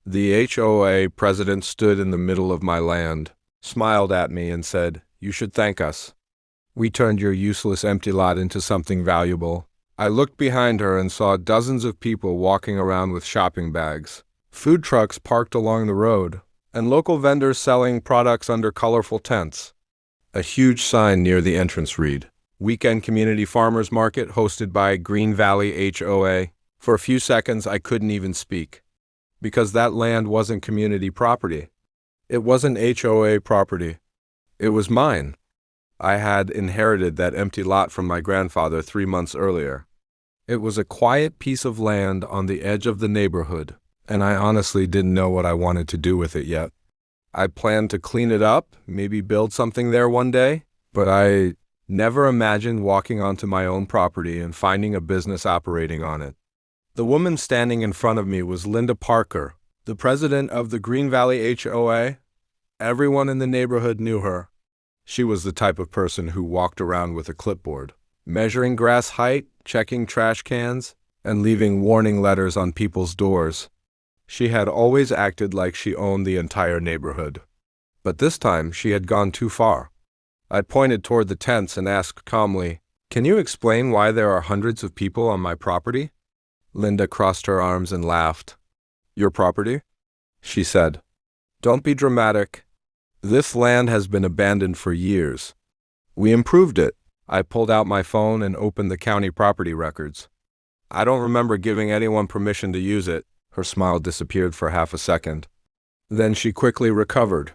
The HOA president stood in the middle of my land, smiled at me, and said, "You should thank us. We turned your useless empty lot into something valuable." I looked behind her and saw dozens of people walking around with shopping bags, food trucks parked along the road, and local vendors selling products under colorful tents. A huge sign near the entrance read, "Weekend Community Farmers Market hosted by Green Valley HOA." For a few seconds, I couldn't even speak, because that land wasn't community property. It wasn't HOA property. It was mine. I had inherited that empty lot from my grandfather 3 months earlier. It was a quiet piece of land on the edge of the neighborhood, and I honestly didn't know what I wanted to do with it yet. I planned to clean it up, maybe build something there one day, but I never imagined walking onto my own property and finding a business operating on it. The woman standing in front of me was Linda Parker, the president of the Green Valley HOA. Everyone in the neighborhood knew her. She was the type of person who walked around with a clipboard, measuring grass height, checking trash cans, and leaving warning letters on people's doors. She had always acted like she owned the entire neighborhood. But this time, she had gone too far. I pointed toward the tents and asked calmly, "Can you explain why there are hundreds of people on my property?" Linda crossed her arms and laughed. "Your property?" she said. "Don't be dramatic. This land has been abandoned for years. We improved it." I pulled out my phone and opened the county property records. "I don't remember giving anyone permission to use it." Her smile disappeared for half a second. Then she quickly recovered.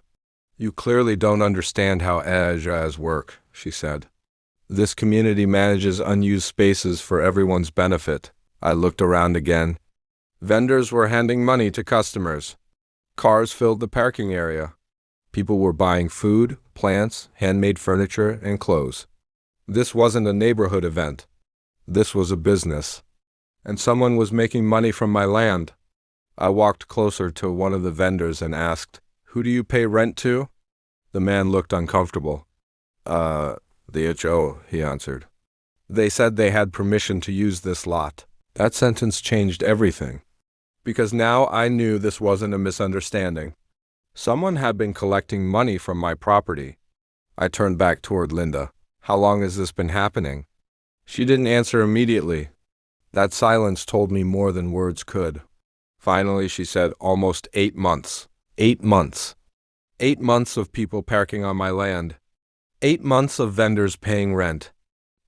"You clearly don't understand how HOAs work," she said. "This community manages unused spaces for everyone's benefit." I looked around again. Vendors were handing money to customers. Cars filled the parking area. People were buying food, plants, handmade furniture, and clothes. This wasn't a neighborhood event. This was a business. And someone was making money from my land. I walked closer to one of the vendors and asked, "Who do you pay rent to?" The man looked uncomfortable. The HO," he answered. "They said they had permission to use this lot." That sentence changed everything, because now I knew this wasn't a misunderstanding. Someone had been collecting money from my property. I turned back toward Linda. "How long has this been happening?" She didn't answer immediately. That silence told me more than words could. Finally, she said, "Almost 8 months. 8 months. 8 months of people parking on my land. 8 months of vendors paying rent.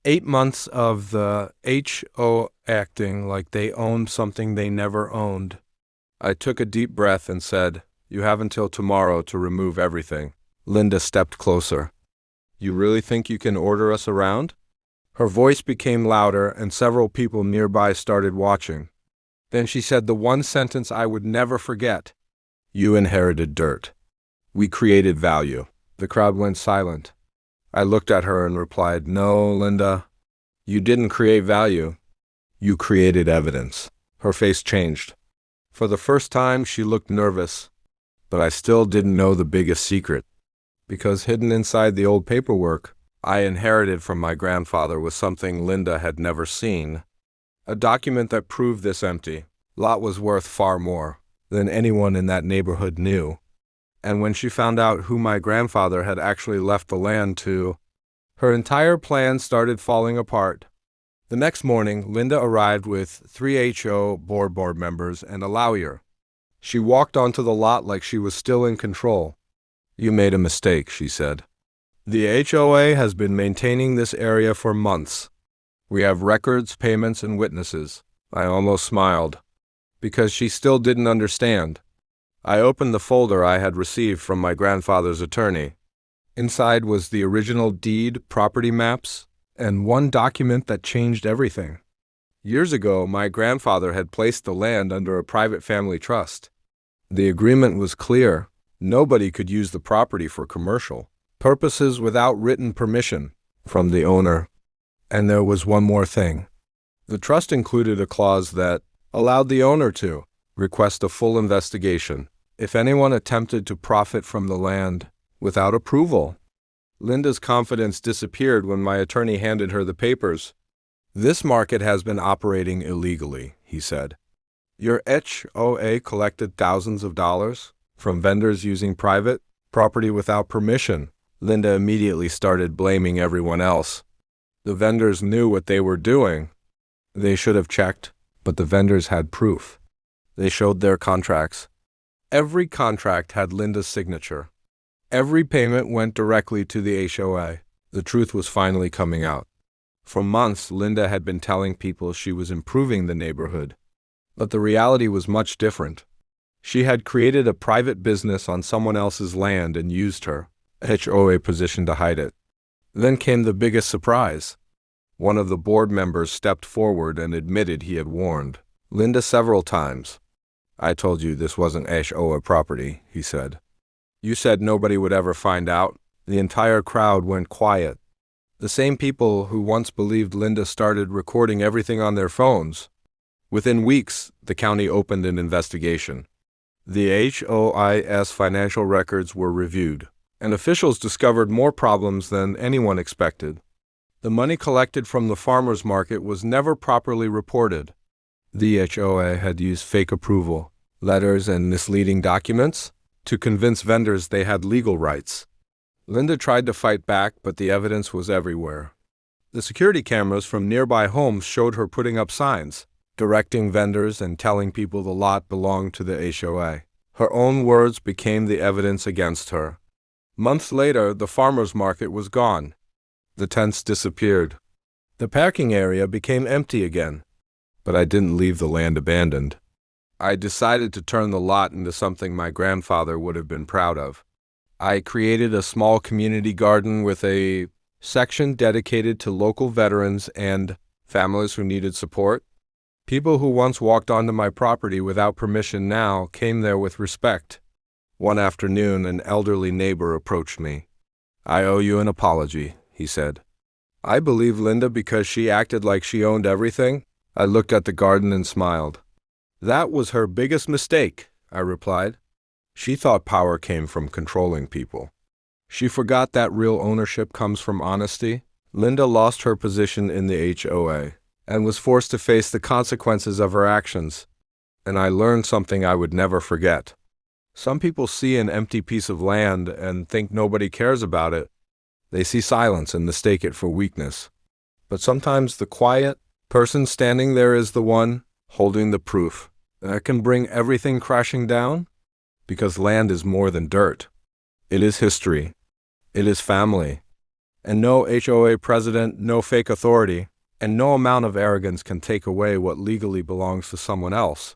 8 months of the HO acting like they owned something they never owned." I took a deep breath and said, "You have until tomorrow to remove everything." Linda stepped closer. "You really think you can order us around?" Her voice became louder, and several people nearby started watching. Then she said the one sentence I would never forget. "You inherited dirt. We created value." The crowd went silent. I looked at her and replied, "No, Linda, you didn't create value. You created evidence." Her face changed. For the first time, she looked nervous, but I still didn't know the biggest secret, because hidden inside the old paperwork I inherited from my grandfather was something Linda had never seen. A document that proved this empty lot was worth far more than anyone in that neighborhood knew. And when she found out who my grandfather had actually left the land to, her entire plan started falling apart. The next morning, Linda arrived with 3 HO board members and a lawyer. She walked onto the lot like she was still in control. "You made a mistake," she said. "The HOA has been maintaining this area for months. We have records, payments, and witnesses." I almost smiled, because she still didn't understand. I opened the folder I had received from my grandfather's attorney. Inside was the original deed, property maps, and one document that changed everything. Years ago, my grandfather had placed the land under a private family trust. The agreement was clear. Nobody could use the property for commercial purposes without written permission from the owner. And there was one more thing. The trust included a clause that allowed the owner to request a full investigation if anyone attempted to profit from the land without approval. Linda's confidence disappeared when my attorney handed her the papers. "This market has been operating illegally," he said. Your HOA collected thousands of dollars from vendors using private property without permission. Linda immediately started blaming everyone else. The vendors knew what they were doing. They should have checked, but the vendors had proof. They showed their contracts. Every contract had Linda's signature. Every payment went directly to the HOA. The truth was finally coming out. For months, Linda had been telling people she was improving the neighborhood. But the reality was much different. She had created a private business on someone else's land and used her HOA position to hide it. Then came the biggest surprise. One of the board members stepped forward and admitted he had warned Linda several times. "I told you this wasn't HOA property," he said. "You said nobody would ever find out." The entire crowd went quiet. The same people who once believed Linda started recording everything on their phones. Within weeks, the county opened an investigation. The HOA's financial records were reviewed, and officials discovered more problems than anyone expected. The money collected from the farmers market was never properly reported. The HOA had used fake approval letters and misleading documents to convince vendors they had legal rights. Linda tried to fight back, but the evidence was everywhere. The security cameras from nearby homes showed her putting up signs, directing vendors and telling people the lot belonged to the HOA. Her own words became the evidence against her. Months later, the farmers market was gone. The tents disappeared. The parking area became empty again. But I didn't leave the land abandoned. I decided to turn the lot into something my grandfather would have been proud of. I created a small community garden with a section dedicated to local veterans and families who needed support. People who once walked onto my property without permission now came there with respect. One afternoon, an elderly neighbor approached me. "I owe you an apology," he said. "I believe Linda because she acted like she owned everything." I looked at the garden and smiled. "That was her biggest mistake," I replied. She thought power came from controlling people. She forgot that real ownership comes from honesty. Linda lost her position in the HOA and was forced to face the consequences of her actions. And I learned something I would never forget. Some people see an empty piece of land and think nobody cares about it. They see silence and mistake it for weakness. But sometimes the quiet person standing there is the one holding the proof that can bring everything crashing down. Because land is more than dirt. It is history. It is family. And no HOA president, no fake authority, and no amount of arrogance can take away what legally belongs to someone else.